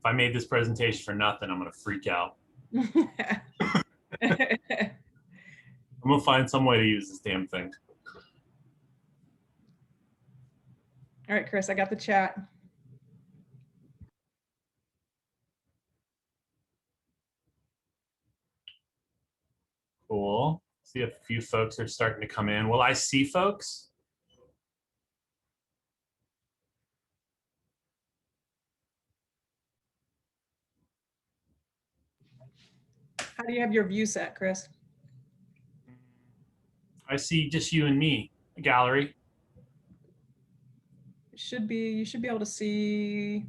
I made this presentation for nothing, I'm gonna freak out. I'm gonna find some way to use this damn thing. All right, Chris, I got the chat. Cool. See if a few folks are starting to come in. Will I see folks? How do you have your view set, Chris? I see just you and me, a gallery. It should be, you should be able to see.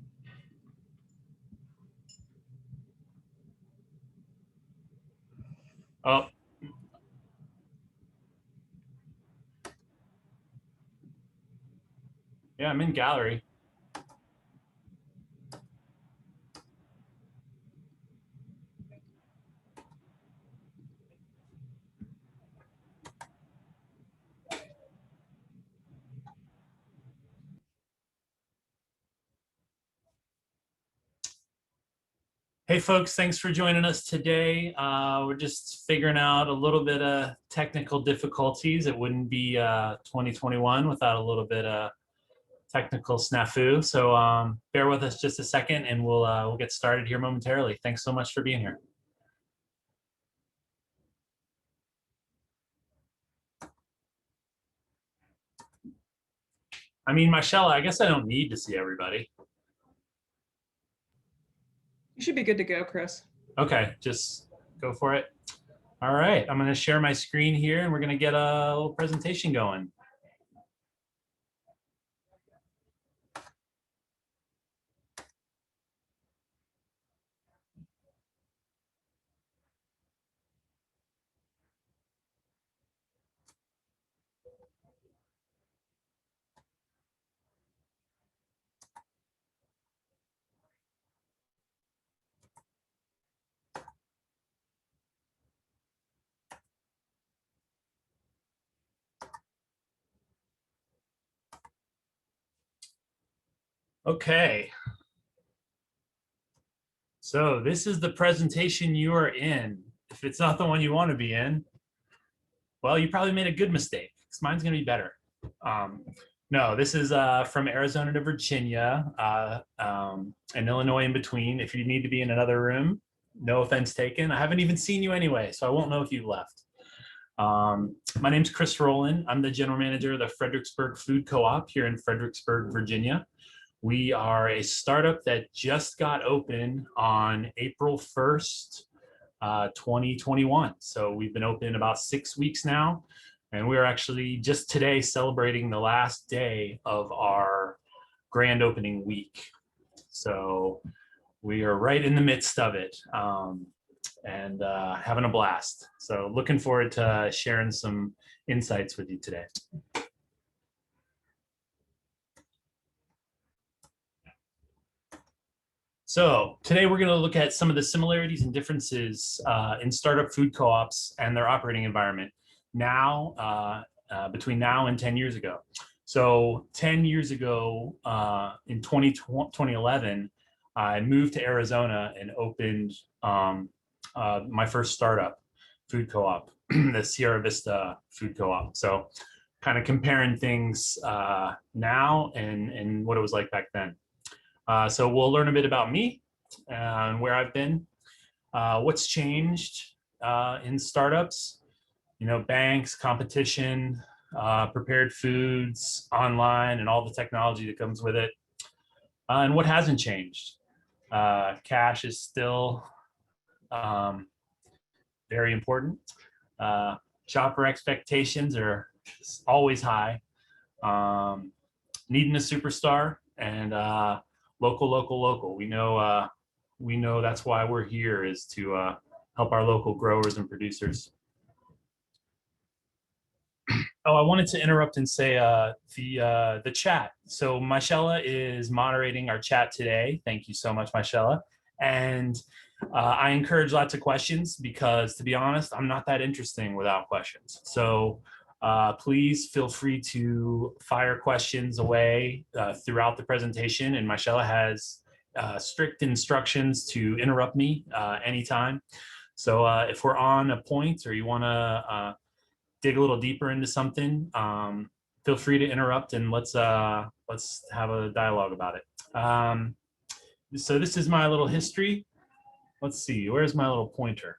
Oh. Yeah, I'm in gallery. Hey folks, thanks for joining us today. We're just figuring out a little bit of technical difficulties. It wouldn't be 2021 without a little bit of technical snafu. So bear with us just a second and we'll get started here momentarily. Thanks so much for being here. I mean, Michelle, I guess I don't need to see everybody. You should be good to go, Chris. Okay, just go for it. All right, I'm going to share my screen here and we're going to get a little presentation going. Okay. So this is the presentation you are in. If it's not the one you want to be in, well, you probably made a good mistake because mine's going to be better. No, this is from Arizona to Virginia and Illinois in between. If you need to be in another room, no offense taken. I haven't even seen you anyway, so I won't know if you've left. My name's Chris Roland. I'm the general manager of the Fredericksburg Food Co-op here in Fredericksburg, Virginia. We are a startup that just got open on April 1st, 2021. So we've been open about 6 weeks now. And we're actually just today celebrating the last day of our grand opening week. So we are right in the midst of it and having a blast. So looking forward to sharing some insights with you today. So today we're going to look at some of the similarities and differences in startup food co-ops and their operating environment now, between now and 10 years ago. So 10 years ago, in 2011, I moved to Arizona and opened my first startup food co-op, the Sierra Vista Food Co-op. So kind of comparing things now and what it was like back then. So we'll learn a bit about me and where I've been, what's changed in startups, you know, banks, competition, prepared foods, online, and all the technology that comes with it, and what hasn't changed. Cash is still very important. Shopper expectations are always high. Needing a superstar and local. We know that's why we're here, is to help our local growers and producers. Oh, I wanted to interrupt and say the chat. So Michelle is moderating our chat today. Thank you so much, Michelle. And I encourage lots of questions because, to be honest, I'm not that interesting without questions. So please feel free to fire questions away throughout the presentation. And Michelle has strict instructions to interrupt me anytime. So if we're on a point or you want to dig a little deeper into something, feel free to interrupt and let's have a dialogue about it. So this is my little history. Let's see, where's my little pointer?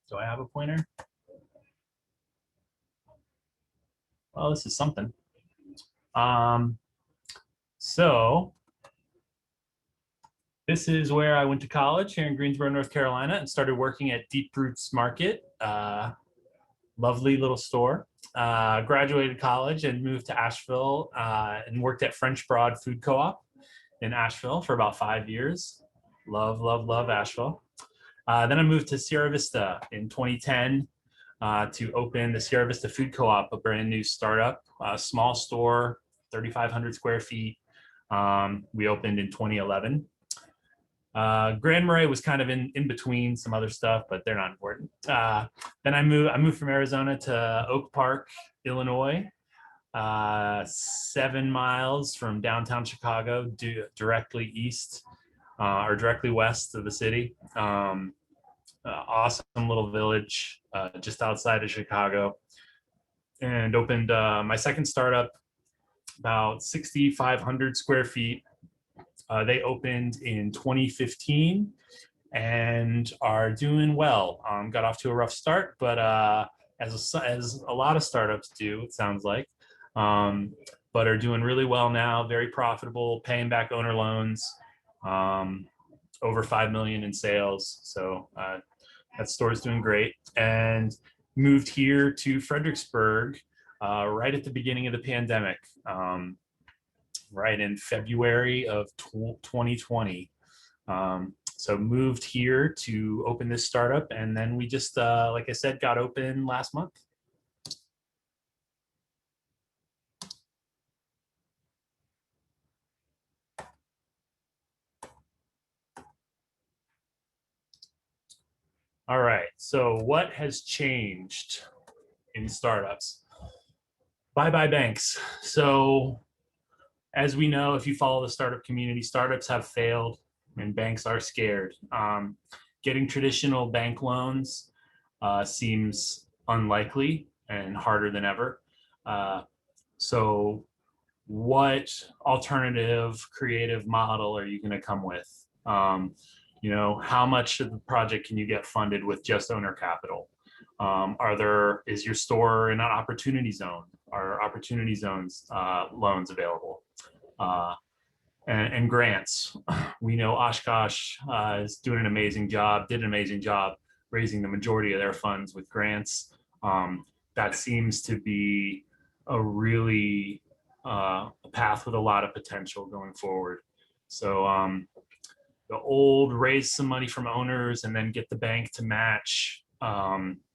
Do I have a pointer? Well, this is something. So this is where I went to college here in Greensboro, North Carolina, and started working at Deep Roots Market. Lovely little store. Graduated college and moved to Asheville and worked at Fredericksburg Food Co-op in Asheville for about 5 years. Love, love, love Asheville. Then I moved to Sierra Vista in 2010 to open the Sierra Vista Food Co-op, a brand new startup, small store, 3,500 square feet. We opened in 2011. Grand Marais was kind of in between some other stuff, but they're not important. Then I moved from Arizona to Oak Park, Illinois, 7 miles from downtown Chicago, directly east or directly west of the city. Awesome little village just outside of Chicago, and opened my second startup, about 6,500 square feet. They opened in 2015 and are doing well. Got off to a rough start, but as a lot of startups do, it sounds like, but are doing really well now, very profitable, paying back owner loans, over 5 million in sales. So that store is doing great. And moved here to Fredericksburg right at the beginning of the pandemic. Right in February of 2020. So moved here to open this startup, and then we just, like I said, got open last month. All right, so what has changed in startups? Bye-bye banks. So as we know, if you follow the startup community, startups have failed and banks are scared. Getting traditional bank loans seems unlikely and harder than ever. So what alternative creative model are you going to come with? How much of the project can you get funded with just owner capital? Is your store in an opportunity zone? Are opportunity zones loans available? And grants. We know Oshkosh is doing an amazing job, did an amazing job raising the majority of their funds with grants. That seems to be a really a path with a lot of potential going forward. So the old raise some money from owners and then get the bank to match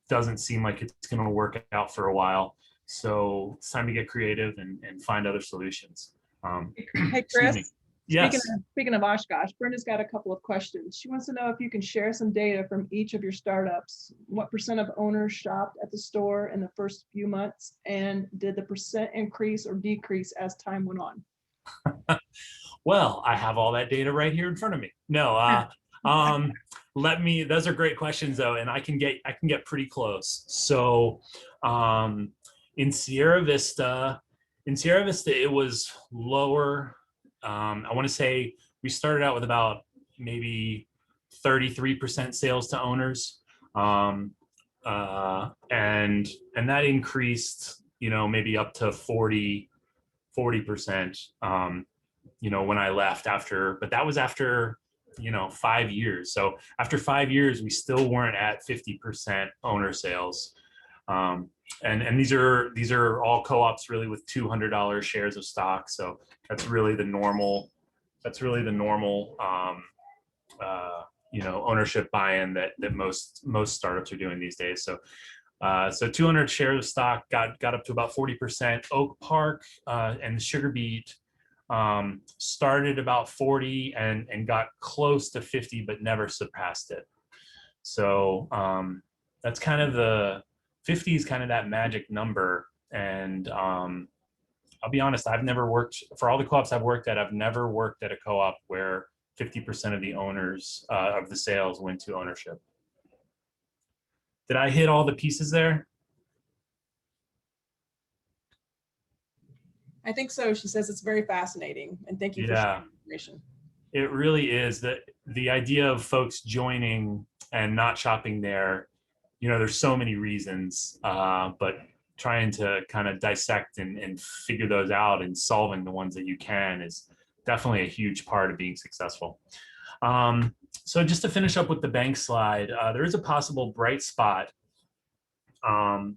doesn't seem like it's going to work out for a while. So it's time to get creative and find other solutions. Hey, Chris. Yes. Speaking of Oshkosh, Brenda's got a couple of questions. She wants to know if you can share some data from each of your startups. What % of owners shopped at the store in the first few months, and did the % increase or decrease as time went on? Well, I have all that data right here in front of me. No, those are great questions though, and I can get pretty close. So in Sierra Vista, it was lower. I want to say we started out with about maybe 33% sales to owners. And that increased, maybe up to 40%, when I left but that was after, 5 years. So after 5 years, we still weren't at 50% owner sales. And these are all co-ops really with $200 shares of stock. So that's really the normal, ownership buy-in that most startups are doing these days. So 200 shares of stock got up to about 40%. Oak Park and Sugar Beet started about 40 and got close to 50, but never surpassed it. So that's kind of 50 is kind of that magic number. And I'll be honest, I've never worked for all the co-ops I've worked at. I've never worked at a co-op where 50% of the owners of the sales went to ownership. Did I hit all the pieces there? I think so. She says it's very fascinating, and thank you for Yeah, sharing information. it really is. That the idea of folks joining and not shopping there, there's so many reasons, but trying to kind of dissect and figure those out and solving the ones that you can is definitely a huge part of being successful. So just to finish up with the bank slide, there is a possible bright spot coming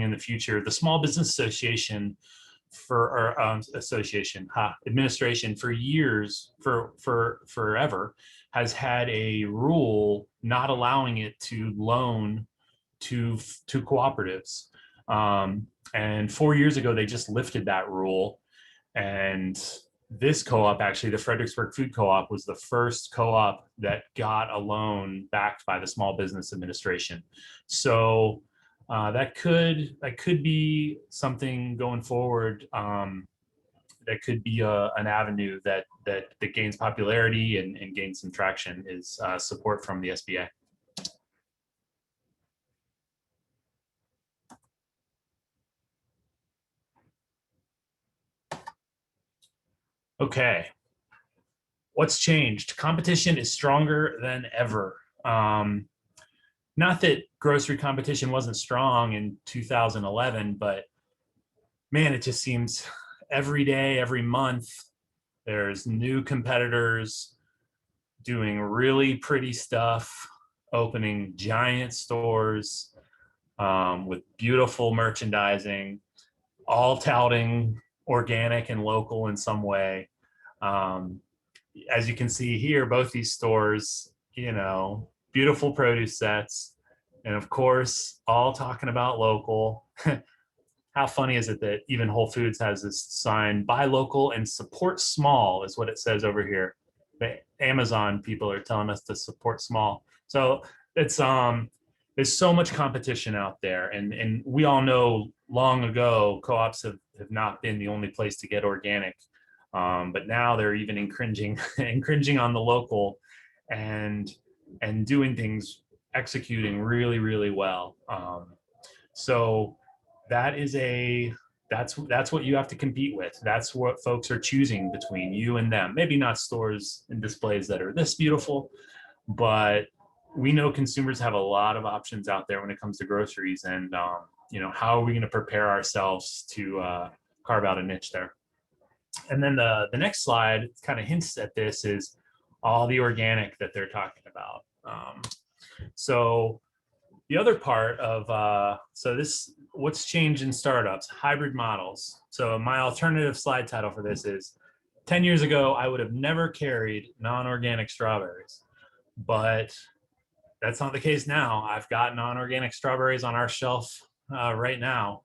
in the future. The Small Business Association administration for years, forever, has had a rule not allowing it to loan to cooperatives. And 4 years ago, they just lifted that rule. And this co-op, actually, the Fredericksburg Food Co-op, was the first co-op that got a loan backed by the Small Business Administration. So that could be something going forward. That could be an avenue that gains popularity and gains some traction, is support from the SBA. Okay, what's changed? Competition is stronger than ever. Not that grocery competition wasn't strong in 2011, but man, it just seems every day, every month, there's new competitors doing really pretty stuff, opening giant stores with beautiful merchandising, all touting organic and local in some way. As you can see here, both these stores, beautiful produce sets, and of course, all talking about local. How funny is it that even Whole Foods has this sign, buy local and support small, is what it says over here. The Amazon people are telling us to support small. So it's there's so much competition out there, and we all know long ago co-ops have not been the only place to get organic, but now they're even infringing on the local and doing things, executing really, really well. So that's what you have to compete with. That's what folks are choosing between, you and them. Maybe not stores and displays that are this beautiful, but we know consumers have a lot of options out there when it comes to groceries, and how are we going to prepare ourselves to carve out a niche there? And then the next slide kind of hints at this, is all the organic that they're talking about. So the other part of what's changed in startups, hybrid models. So my alternative slide title for this is 10 years ago, I would have never carried non-organic strawberries, but that's not the case now. I've got non-organic strawberries on our shelf right now.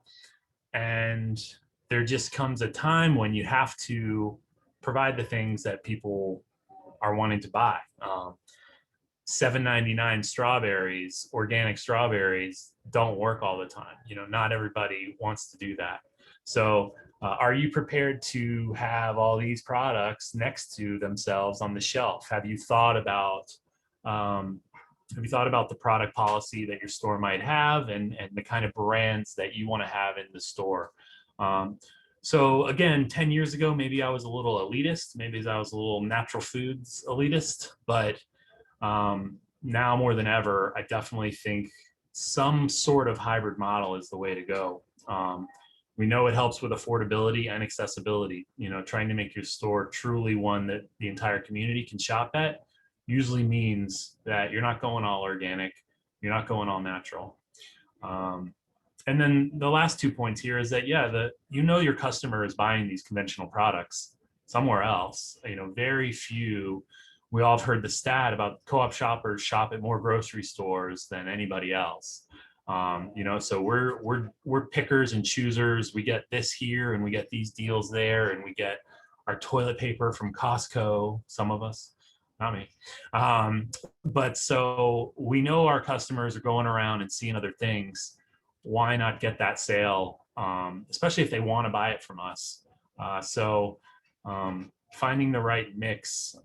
And there just comes a time when you have to provide the things that people are wanting to buy. $7.99 strawberries, organic strawberries, don't work all the time. Not everybody wants to do that. So are you prepared to have all these products next to themselves on the shelf? Have you thought about the product policy that your store might have, and the kind of brands that you want to have in the store? So again, 10 years ago, maybe I was a little elitist, maybe I was a little natural foods elitist, but now more than ever, I definitely think some sort of hybrid model is the way to go. We know it helps with affordability and accessibility. Trying to make your store truly one that the entire community can shop at usually means that you're not going all organic, you're not going all natural. And then the last 2 points here is that, your customer is buying these conventional products somewhere else. Very few. We all have heard the stat about co-op shoppers shop at more grocery stores than anybody else. So we're pickers and choosers. We get this here and we get these deals there, and we get our toilet paper from Costco, some of us, not me. But so we know our customers are going around and seeing other things. Why not get that sale especially if they want to buy it from us. So finding the right mix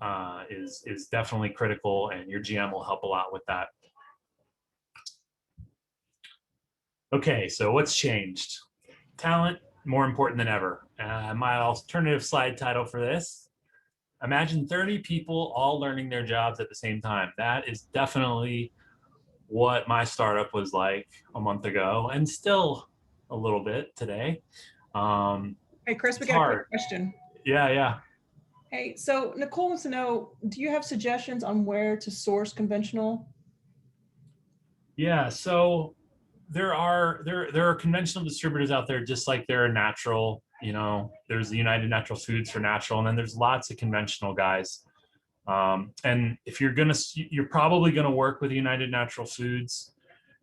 is definitely critical, and your GM will help a lot with that. Okay, so what's changed? Talent, more important than ever. My alternative slide title for this: imagine 30 people all learning their jobs at the same time. That is definitely what my startup was like a month ago, and still a little bit today. Hey, Chris, we It's got a quick hard. question. Yeah. Hey, so Nicole wants to know, do you have suggestions on where to source conventional? Yeah, so there are conventional distributors out there, just like there are natural. There's the United Natural Foods for natural, and then there's lots of conventional guys. And if you're probably gonna work with United Natural Foods,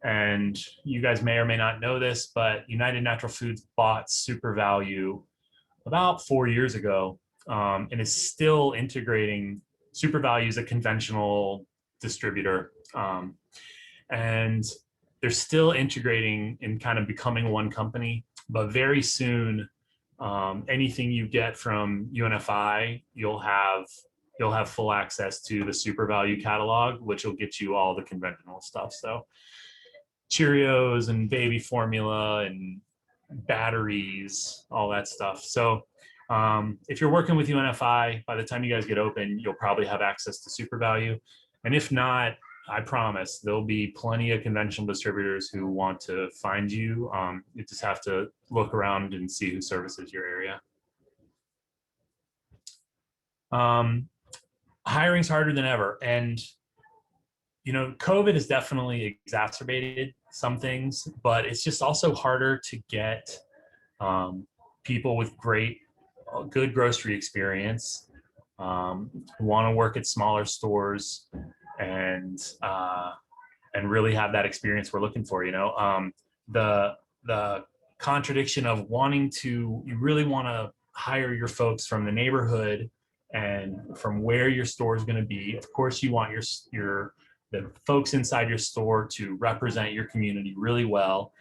and you guys may or may not know this, but United Natural Foods bought Super Value about 4 years ago, and is still integrating. Super Value is a conventional distributor, and they're still integrating and kind of becoming one company. But very soon, anything you get from UNFI, you'll have full access to the Super Value catalog, which will get you all the conventional stuff. So Cheerios and baby formula and batteries, all that stuff. So if you're working with UNFI, by the time you guys get open, you'll probably have access to Super Value. And if not, I promise there'll be plenty of conventional distributors who want to find you. You just have to look around and see who services your area. Hiring's harder than ever. And COVID has definitely exacerbated some things, but it's just also harder to get people with good grocery experience, who want to work at smaller stores and really have that experience we're looking for. The contradiction of you really want to hire your folks from the neighborhood and from where your store is going to be. Of course, you want the folks inside your store to represent your community really well.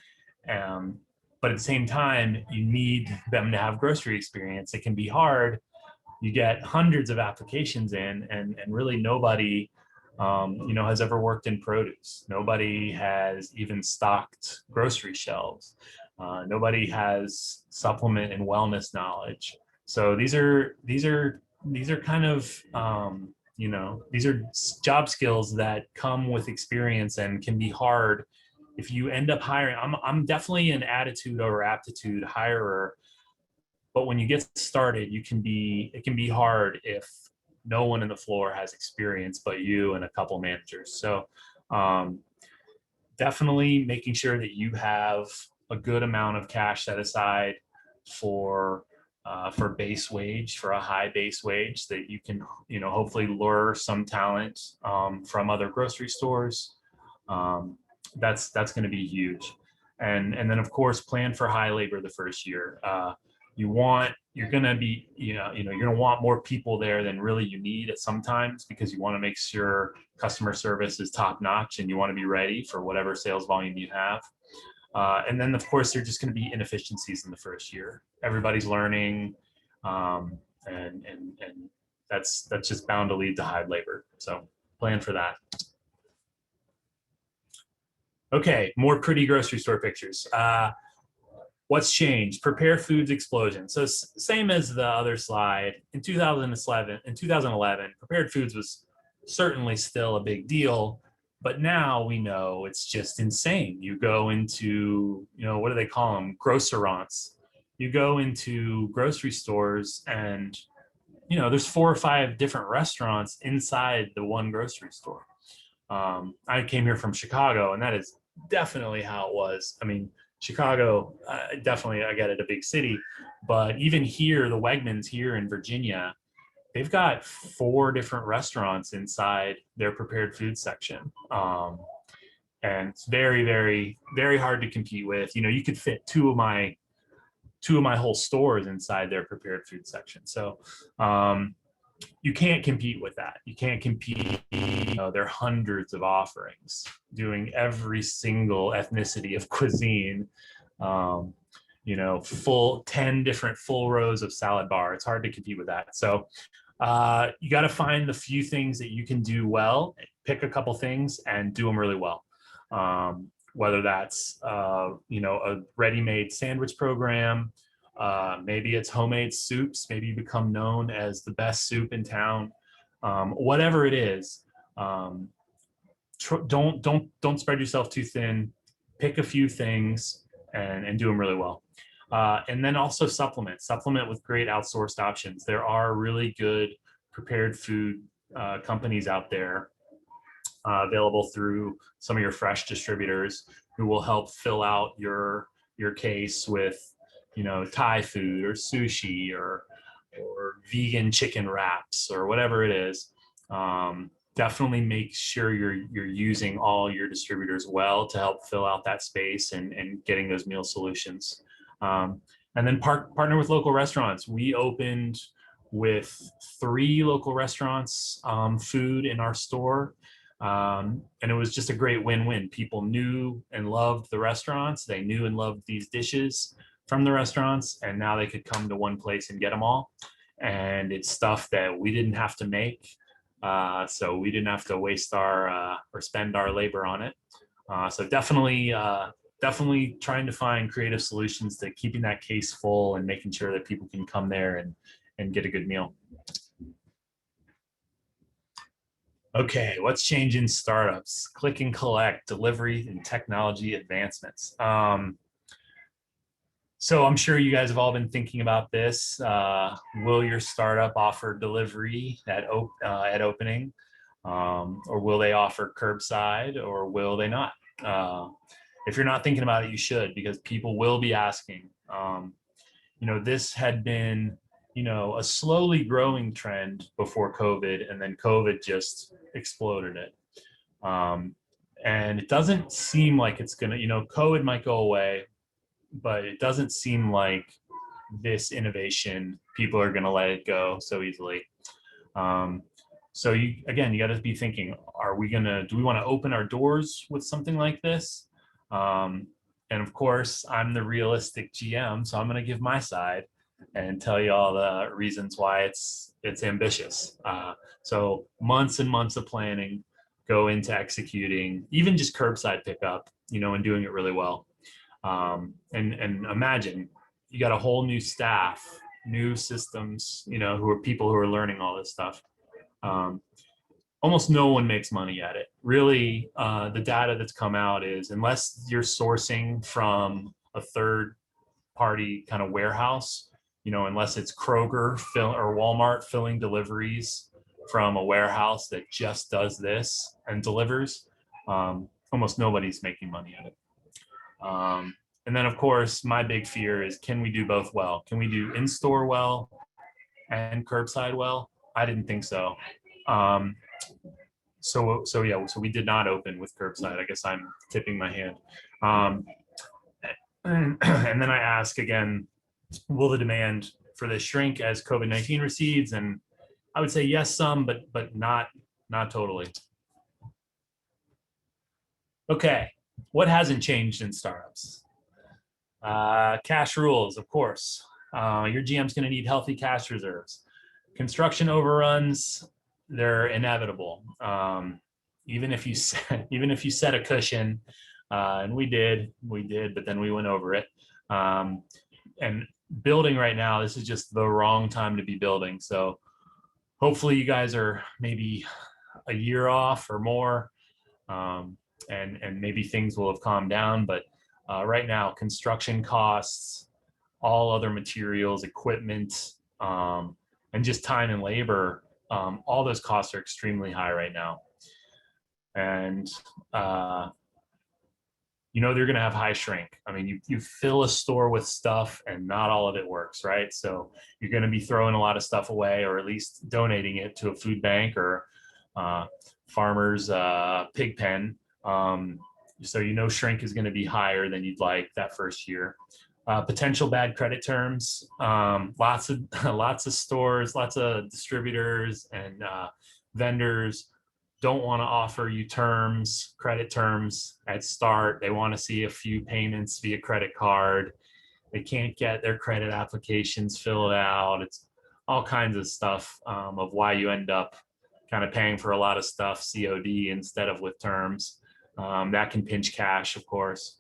But at the same time, you need them to have grocery experience. It can be hard. You get hundreds of applications in, and really nobody has ever worked in produce. Nobody has even stocked grocery shelves. Nobody has supplement and wellness knowledge. So these are kind of these are job skills that come with experience and can be hard if you end up hiring. I'm definitely an attitude over aptitude hirer, but when you get started, it can be hard if no one in the floor has experience but you and a couple managers. So definitely making sure that you have a good amount of cash set aside for base wage, for a high base wage, that you can hopefully lure some talent from other grocery stores. That's going to be huge. And then of course plan for high labor the first year. You're going to want more people there than really you need at sometimes, because you want to make sure customer service is top notch and you want to be ready for whatever sales volume you have. And then of course, there are just going to be inefficiencies in the first year. Everybody's learning, and that's just bound to lead to high labor. So plan for that. Okay, more pretty grocery store pictures. What's changed? Prepared foods explosion. So same as the other slide. In 2011, prepared foods was certainly still a big deal, but now we know it's just insane. You go into, what do they call them? Grocerants. You go into grocery stores and, there's 4 or 5 different restaurants inside the one grocery store. I came here from Chicago, and that is definitely how it was. I mean, Chicago, definitely, I get it, a big city, but even here, the Wegmans here in Virginia, they've got 4 different restaurants inside their prepared food section. And it's very, very, very hard to compete with. You could fit two of my whole stores inside their prepared food section. So you can't compete with that. You can't compete. There are hundreds of offerings doing every single ethnicity of cuisine. full 10 different full rows of salad bar. It's hard to compete with that. So you got to find the few things that you can do well, pick a couple things and do them really well. Whether that's, a ready-made sandwich program, maybe it's homemade soups, maybe you become known as the best soup in town. Whatever it is, don't spread yourself too thin. Pick a few things and do them really well. And then also supplement with great outsourced options. There are really good prepared food companies out there available through some of your fresh distributors who will help fill out your case with, Thai food or sushi or vegan chicken wraps or whatever it is. Definitely make sure you're using all your distributors well to help fill out that space and getting those meal solutions. And then partner with local restaurants. We opened with 3 local restaurants, food in our store. And it was just a great win-win. People knew and loved the restaurants. They knew and loved these dishes from the restaurants, and now they could come to one place and get them all. And it's stuff that we didn't have to make. So we didn't have to waste or spend our labor on it. So definitely trying to find creative solutions to keeping that case full and making sure that people can come there and get a good meal. Okay, what's changing startups? Click and collect, delivery, and technology advancements. So I'm sure you guys have all been thinking about this. Will your startup offer delivery at opening? Or will they offer curbside, or will they not? If you're not thinking about it, you should, because people will be asking. This had been, a slowly growing trend before COVID, and then COVID just exploded it. And it doesn't seem like it's gonna, COVID might go away, but it doesn't seem like this innovation, people are gonna let it go so easily. So you got to be thinking, do we want to open our doors with something like this? And of course, I'm the realistic GM, so I'm going to give my side and tell you all the reasons why it's ambitious. So months and months of planning go into executing, even just curbside pickup, and doing it really well. And imagine you got a whole new staff, new systems, who are people who are learning all this stuff. Almost no one makes money at it. Really, the data that's come out is, unless you're sourcing from a third party kind of warehouse, unless it's Kroger or Walmart filling deliveries from a warehouse that just does this and delivers, almost nobody's making money at it. And then of course, my big fear is, can we do both well? Can we do in-store well and curbside well? I didn't think so. So we did not open with curbside. I guess I'm tipping my hand. And then I ask again, will the demand for this shrink as COVID-19 recedes? And I would say yes, some, but not totally. Okay, what hasn't changed in startups? Cash rules, of course. Your GM's going to need healthy cash reserves. Construction overruns, they're inevitable. Even if you set a cushion, and we did, but then we went over it. And building right now, this is just the wrong time to be building. So hopefully you guys are maybe a year off or more, and maybe things will have calmed down. But right now, construction costs, all other materials, equipment, and just time and labor, all those costs are extremely high right now. And they're going to have high shrink. I mean, you fill a store with stuff and not all of it works, right? So you're going to be throwing a lot of stuff away, or at least donating it to a food bank or farmer's pig pen. So shrink is going to be higher than you'd like that first year. Potential bad credit terms. Lots of stores, lots of distributors and vendors don't want to offer you credit terms at start. They want to see a few payments via credit card. They can't get their credit applications filled out. It's all kinds of stuff of why you end up kind of paying for a lot of stuff COD instead of with terms. That can pinch cash, of course.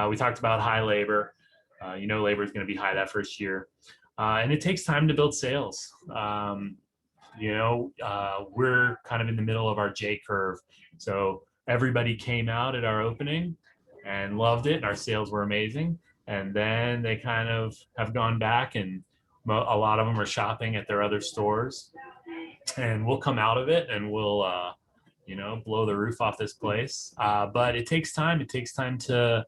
We talked about high labor. Labor is going to be high that first year. And it takes time to build sales. We're kind of in the middle of our J curve. So everybody came out at our opening and loved it. And our sales were amazing. And then they kind of have gone back, and a lot of them are shopping at their other stores. And we'll come out of it and we'll, blow the roof off this place. But it takes time. It takes time to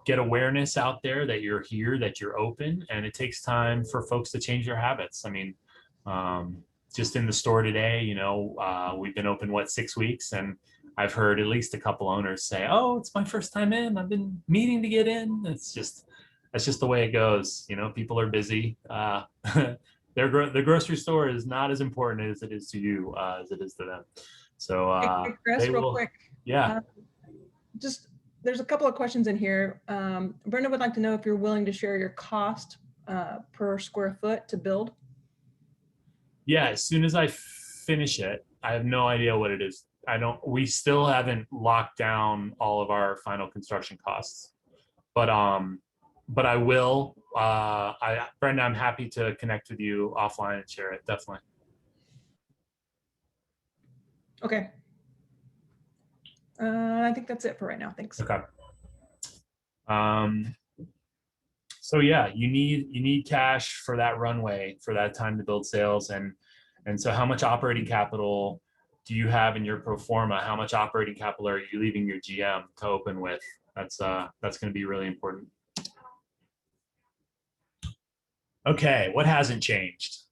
get awareness out there that you're here, that you're open. And it takes time for folks to change their habits. I mean, just in the store today, we've been open, 6 weeks? And I've heard at least a couple owners say, "Oh, it's my first time in. I've been meaning to get in." That's just the way it goes. People are busy. The grocery store is not as important as it is to you, as it is to them. So Hey, Chris, real quick. Yeah. There's a couple of questions in here. Brenda would like to know if you're willing to share your cost per square foot to build. Yeah, as soon as I finish it, I have no idea what it is. We still haven't locked down all of our final construction costs, but I will. Brenda, I'm happy to connect with you offline and share it. Definitely. Okay. I think that's it for right now. Thanks. Okay. So yeah, you need cash for that runway, for that time to build sales. And so how much operating capital do you have in your pro forma? How much operating capital are you leaving your GM to open with? That's going to be really important. Okay, what hasn't changed?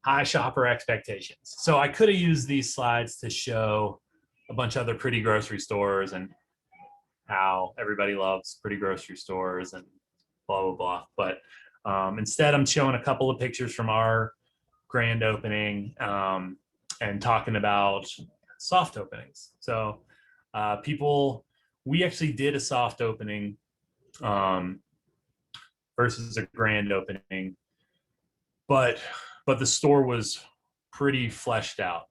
High shopper expectations. So I could have used these slides to show a bunch of other pretty grocery stores and how everybody loves pretty grocery stores and blah, blah, blah. But instead, I'm showing a couple of pictures from our grand opening and talking about soft openings. So we actually did a soft opening versus a grand opening, but the store was pretty fleshed out.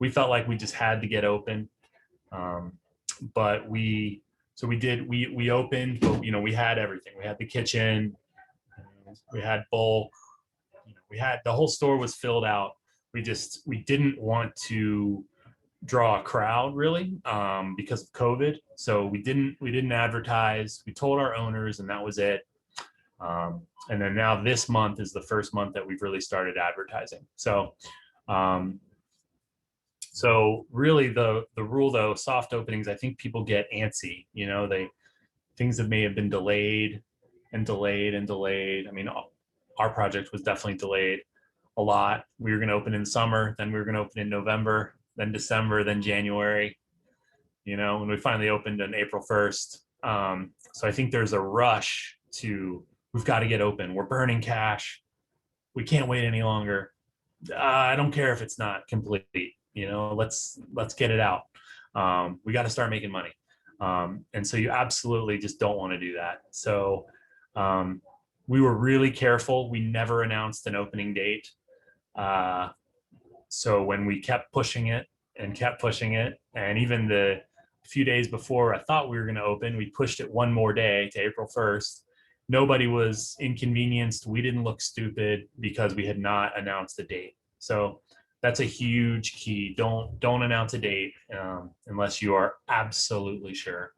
We felt like we just had to get open, but we opened, but we had everything. We had the kitchen, we had bulk, we had the whole store was filled out. We didn't want to draw a crowd really because of COVID. So we didn't advertise. We told our owners, and that was it. And then now this month is the first month that we've really started advertising. So really the rule though, soft openings, I think people get antsy, things that may have been delayed and delayed and delayed. I mean, our project was definitely delayed a lot. We were going to open in summer, then we were going to open in November, then December, then January, when we finally opened on April 1st. So I think there's a rush to, we've got to get open. We're burning cash. We can't wait any longer. I don't care if it's not complete, let's get it out. We got to start making money. And so you absolutely just don't want to do that. So we were really careful. We never announced an opening date. So when we kept pushing it, and even the few days before I thought we were going to open, we pushed it one more day to April 1st. Nobody was inconvenienced. We didn't look stupid because we had not announced a date. So that's a huge key. Don't announce a date unless you are absolutely sure.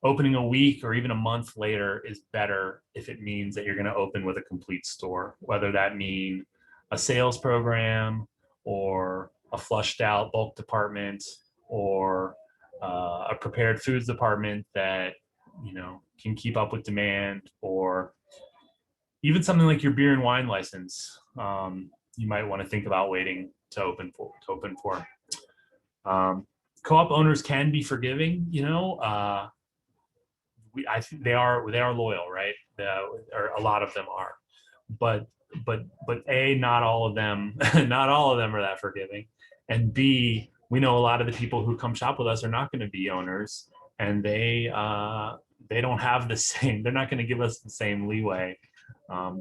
Opening a week or even a month later is better if it means that you're going to open with a complete store, whether that mean a sales program or a flushed out bulk department or a prepared foods department that can keep up with demand, or even something like your beer and wine license. You might want to think about waiting to open for. Co-op owners can be forgiving. I think they are loyal, right? Or a lot of them are, but not all of them are that forgiving, and B, we know a lot of the people who come shop with us are not going to be owners, and they they don't have the same, they're not going to give us the same leeway.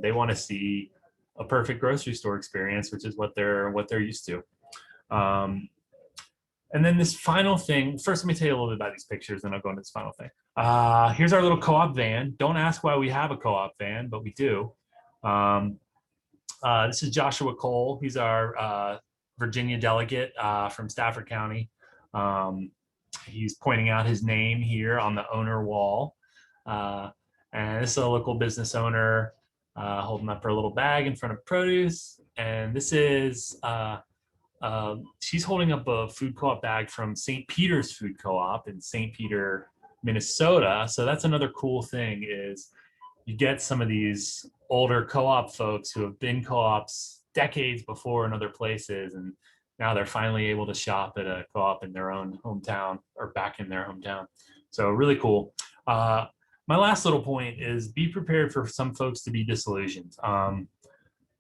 They want to see a perfect grocery store experience, which is what they're used to. And then this final thing, first, let me tell you a little bit about these pictures, and I'll go into this final thing. Here's our little co-op van. Don't ask why we have a co-op van, but we do. This is Joshua Cole. He's our Virginia delegate from Stafford County. He's pointing out his name here on the owner wall. And this is a local business owner holding up her little bag in front of produce. And this is, she's holding up a food co-op bag from St. Peter's Food Co-op in St. Peter, Minnesota. So that's another cool thing is you get some of these older co-op folks who have been co-ops decades before in other places, and now they're finally able to shop at a co-op in their own hometown or back in their hometown. So really cool. My last little point is be prepared for some folks to be disillusioned.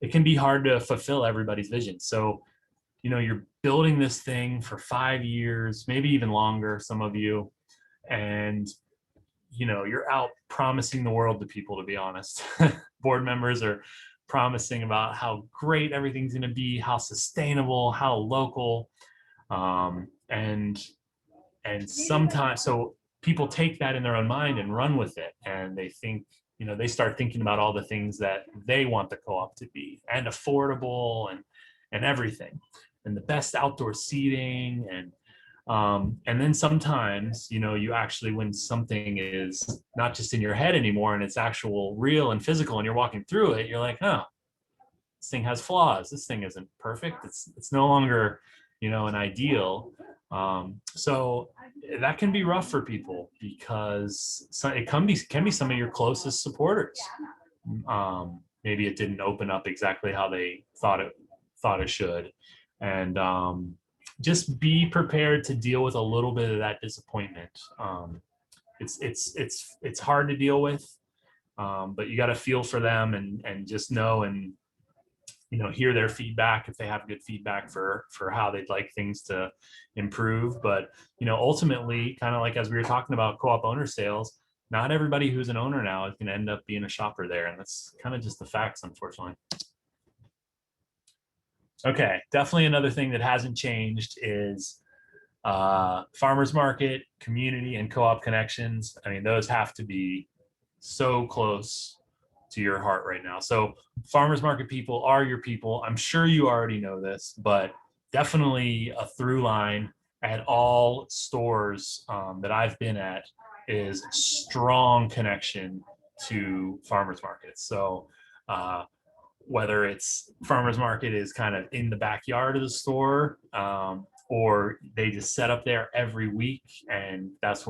It can be hard to fulfill everybody's vision. So, you're building this thing for 5 years, maybe even longer, some of you, and you're out promising the world to people, to be honest. Board members are promising about how great everything's going to be, how sustainable, how local. And sometimes, so people take that in their own mind and run with it. And they think, they start thinking about all the things that they want the co-op to be, and affordable and everything, and the best outdoor seating. And then sometimes, you actually, when something is not just in your head anymore and it's actual real and physical and you're walking through it, you're like, oh, this thing has flaws. This thing isn't perfect. It's no longer, an ideal. So that can be rough for people because it can be some of your closest supporters. Maybe it didn't open up exactly how they thought it should. And, just be prepared to deal with a little bit of that disappointment. It's hard to deal with, but you got to feel for them and just know and hear their feedback if they have good feedback for how they'd like things to improve. But ultimately, kind of like as we were talking about co-op owner sales, not everybody who's an owner now is going to end up being a shopper there, and that's kind of just the facts, unfortunately. Okay, definitely another thing that hasn't changed is farmers market, community, and co-op connections. I mean, those have to be so close to your heart right now. So farmers market people are your people. I'm sure you already know this, but definitely a through line at all stores that I've been at is strong connection to farmers markets. So whether it's farmers market is kind of in the backyard of the store, or they just set up there every week, and that's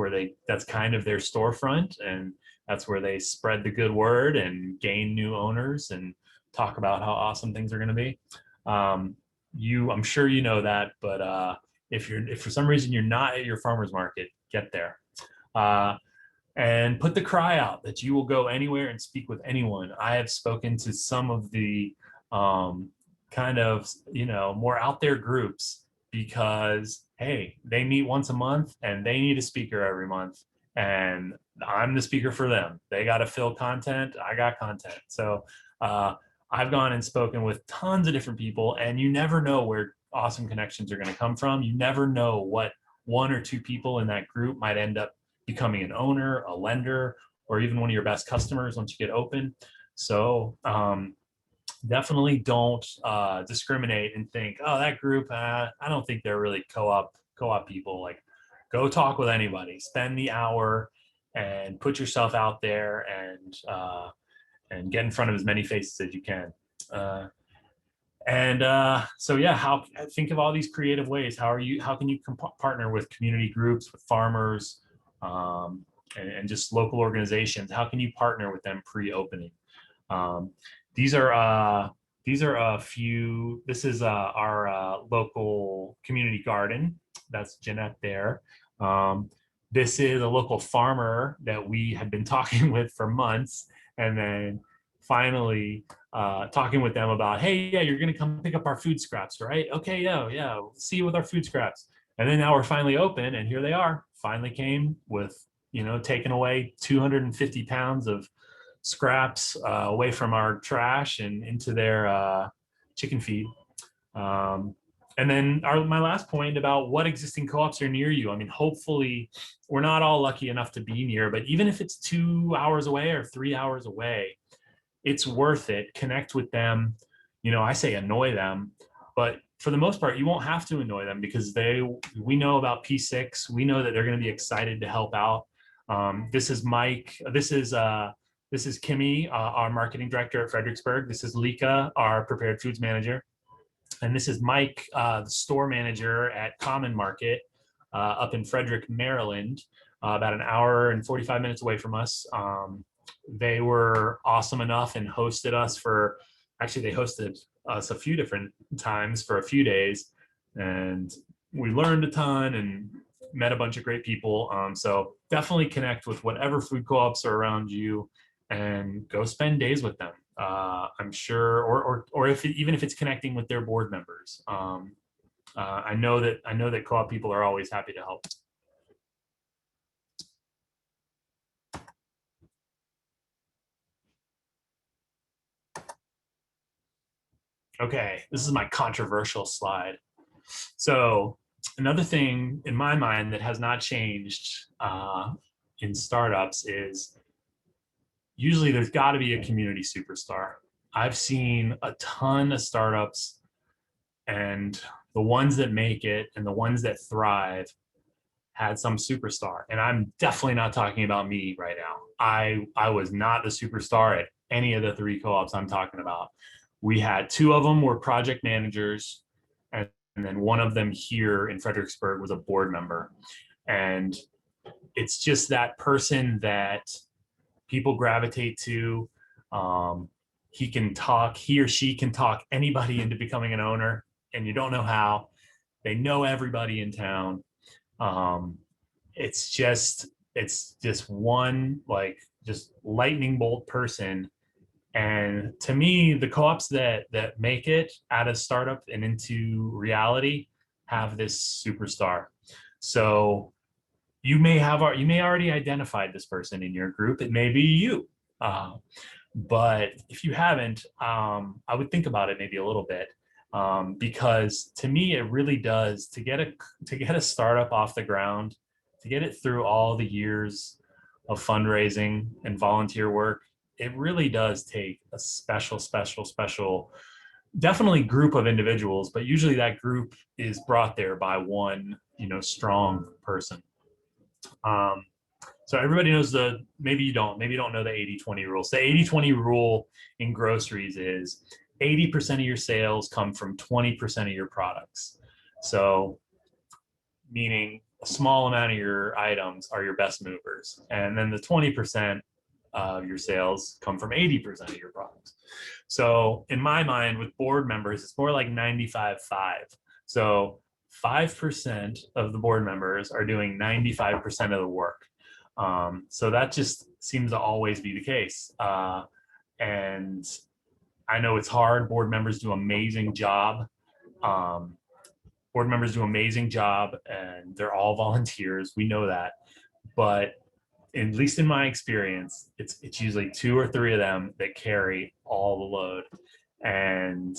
kind of their storefront, and that's where they spread the good word and gain new owners and talk about how awesome things are going to be. I'm sure you know that, but if for some reason you're not at your farmers market, get there. And put the cry out that you will go anywhere and speak with anyone. I have spoken to some of the kind of, more out there groups because, hey, they meet once a month and they need a speaker every month. And I'm the speaker for them. They got to fill content. I got content. So I've gone and spoken with tons of different people, and you never know where awesome connections are going to come from. You never know what one or two people in that group might end up becoming an owner, a lender, or even one of your best customers once you get open. So definitely don't discriminate and think, oh, that group, I don't think they're really co-op people. Like, go talk with anybody, spend the hour and put yourself out there and get in front of as many faces as you can. So yeah, think of all these creative ways. How can you partner with community groups, with farmers, and just local organizations? How can you partner with them pre-opening? These are a few. This is our local community garden. That's Jeanette there. This is a local farmer that we had been talking with for months, and then finally talking with them about, hey, yeah, you're going to come pick up our food scraps, right? Okay, yeah, we'll see you with our food scraps. And then now we're finally open, and here they are. Finally came with taking away 250 pounds of scraps away from our trash and into their chicken feed. And then my last point about what existing co-ops are near you. I mean, hopefully we're not all lucky enough to be near, but even if it's 2 hours away or 3 hours away, it's worth it. Connect with them. I say annoy them, but for the most part, you won't have to annoy them because we know about P6. We know that they're going to be excited to help out. This is Mike. This is Kimmy, our marketing director at Fredericksburg. This is Lika, our prepared foods manager. And this is Mike, the store manager at Common Market up in Frederick, Maryland, about an hour and 45 minutes away from us. They were awesome enough and hosted us they hosted us a few different times for a few days. And we learned a ton and met a bunch of great people. So definitely connect with whatever food co-ops are around you and go spend days with them. I'm sure, or even if it's connecting with their board members. I know that co-op people are always happy to help. Okay, this is my controversial slide. So another thing in my mind that has not changed in startups is usually there's got to be a community superstar. I've seen a ton of startups, and the ones that make it and the ones that thrive had some superstar. And I'm definitely not talking about me right now. I was not the superstar at any of the 3 co-ops I'm talking about. We had 2 of them were project managers, and then one of them here in Fredericksburg was a board member. And it's just that person that people gravitate to. He or she can talk anybody into becoming an owner, and you don't know how. They know everybody in town. It's just one just lightning bolt person. And to me, the co-ops that make it out of startup and into reality have this superstar. So you may already identified this person in your group. It may be you. But if you haven't, I would think about it maybe a little bit. Because to me, it really does to get a startup off the ground, to get it through all the years of fundraising and volunteer work. It really does take a special, definitely group of individuals, but usually that group is brought there by one, strong person. So everybody knows maybe you don't know the 80-20 rules. The 80-20 rule in groceries is 80% of your sales come from 20% of your products. So meaning a small amount of your items are your best movers. And then the 20% of your sales come from 80% of your products. So in my mind, with board members, it's more like 95-5. So 5% of the board members are doing 95% of the work. So that just seems to always be the case. And I know it's hard. Board members do an amazing job. And they're all volunteers. We know that. But at least in my experience, it's usually 2 or 3 of them that carry all the load. And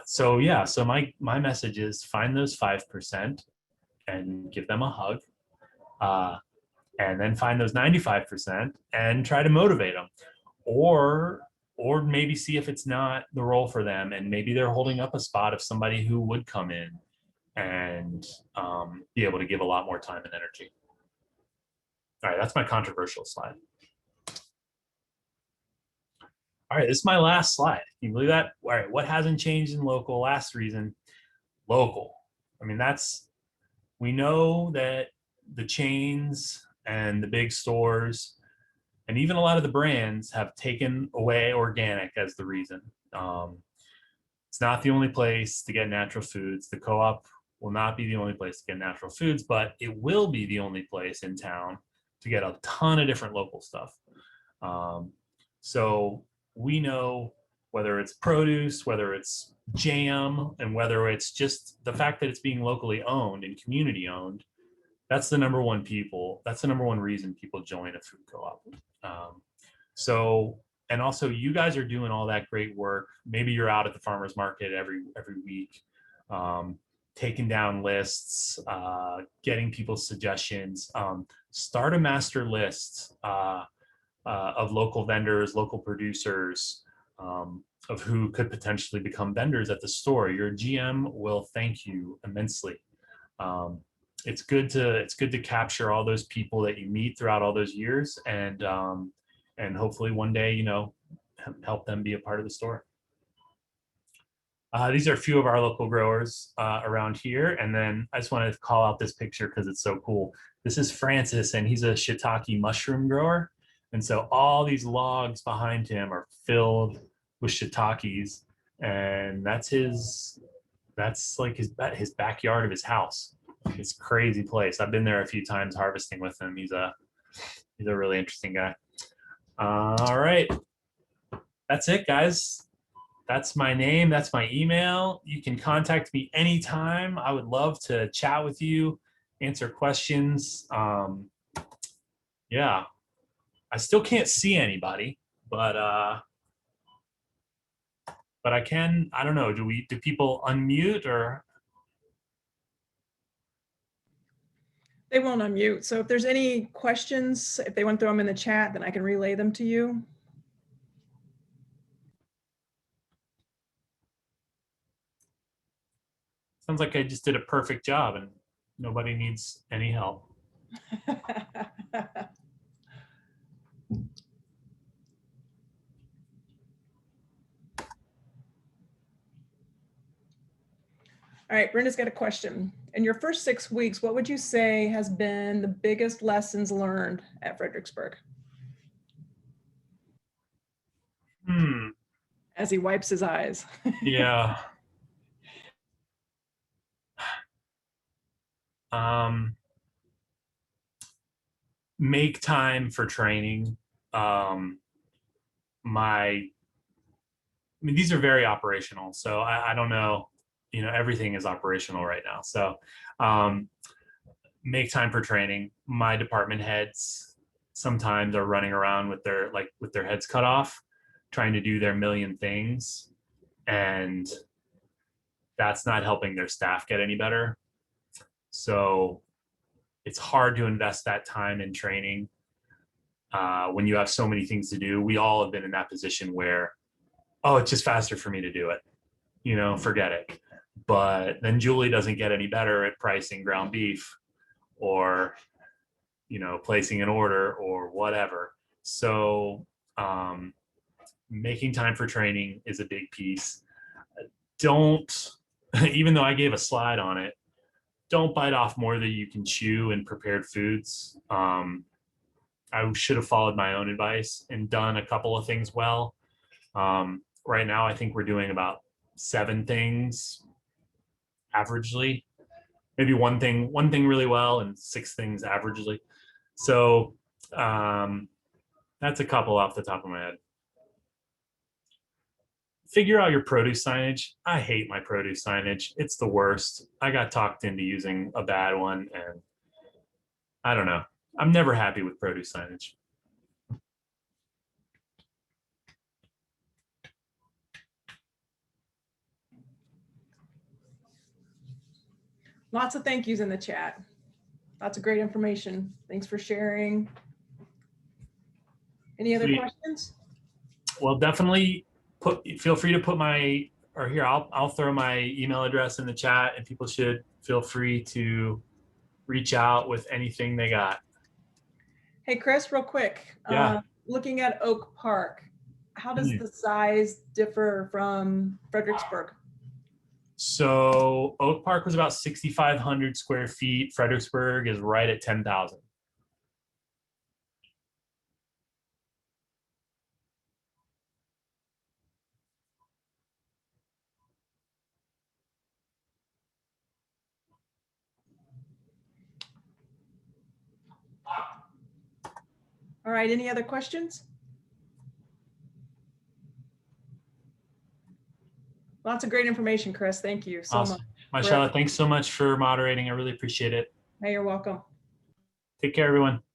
so my message is find those 5% and give them a hug. And then find those 95% and try to motivate them. Or maybe see if it's not the role for them, and maybe they're holding up a spot of somebody who would come in and be able to give a lot more time and energy. All right, that's my controversial slide. All right, this is my last slide. Can you believe that? All right, what hasn't changed in local? Last reason, local. I mean, we know that the chains and the big stores and even a lot of the brands have taken away organic as the reason. It's not the only place to get natural foods. The co-op will not be the only place to get natural foods, but it will be the only place in town to get a ton of different local stuff. So we know whether it's produce, whether it's jam, and whether it's just the fact that it's being locally owned and community owned, That's the number one people. That's the number one reason people join a food co-op. Um, so, and also you guys are doing all that great work. Maybe you're out at the farmer's market every week, um, taking down lists, getting people's suggestions. Start a master list of local vendors, local producers, of who could potentially become vendors at the store. Your GM will thank you immensely. Um, it's good to capture all those people that you meet throughout all those years, and hopefully one day, you know, help them be a part of the store. These are a few of our local growers around here. And then I just wanted to call out this picture because it's so cool. This is Francis, and he's a shiitake mushroom grower. And so all these logs behind him are filled with shiitakes, and that's like his backyard of his house. It's a crazy place. I've been there a few times harvesting with him. He's a really interesting guy. All right, that's it, guys. That's my name. That's my email. You can contact me anytime. I would love to chat with you, answer questions. Yeah, I still can't see anybody, but I can. I don't know. Do people unmute or? They won't unmute. So if there's any questions, if they want to throw them in the chat, then I can relay them to you. Sounds like I just did a perfect job and nobody needs any help. All right, Brenda's got a question. In your first 6 weeks, what would you say has been the biggest lessons learned at Fredericksburg? As he wipes his eyes. Yeah. Make time for training. I mean, these are very operational, so I don't know, you know, everything is operational right now. So make time for training. My department heads sometimes are running around with their heads cut off, trying to do their million things, and that's not helping their staff get any better. So it's hard to invest that time in training when you have so many things to do. We all have been in that position where, oh, it's just faster for me to do it. You know, forget it. But then Julie doesn't get any better at pricing ground beef or, you know, placing an order or whatever. So making time for training is a big piece. Don't, even though I gave a slide on it, don't bite off more than you can chew in prepared foods. I should have followed my own advice and done a couple of things well. Right now, I think we're doing about 7 things averagely, maybe one thing really well and 6 things averagely. So that's a couple off the top of my head. Figure out your produce signage. I hate my produce signage. It's the worst. I got talked into using a bad one, and I don't know. I'm never happy with produce signage. Lots of thank yous in the chat. Lots of great information. Thanks for sharing. Any other questions? Well, definitely feel free to put I'll throw my email address in the chat, and people should feel free to reach out with anything they got. Hey, Chris, real quick. Yeah. Looking at Oak Park, how does the size differ from Fredericksburg? So Oak Park was about 6,500 square feet. Fredericksburg is right at 10,000. All right, any other questions? Lots of great information, Chris. Thank you so much. Mashallah, thanks so much for moderating. I really appreciate it. Hey, you're welcome. Take care, everyone.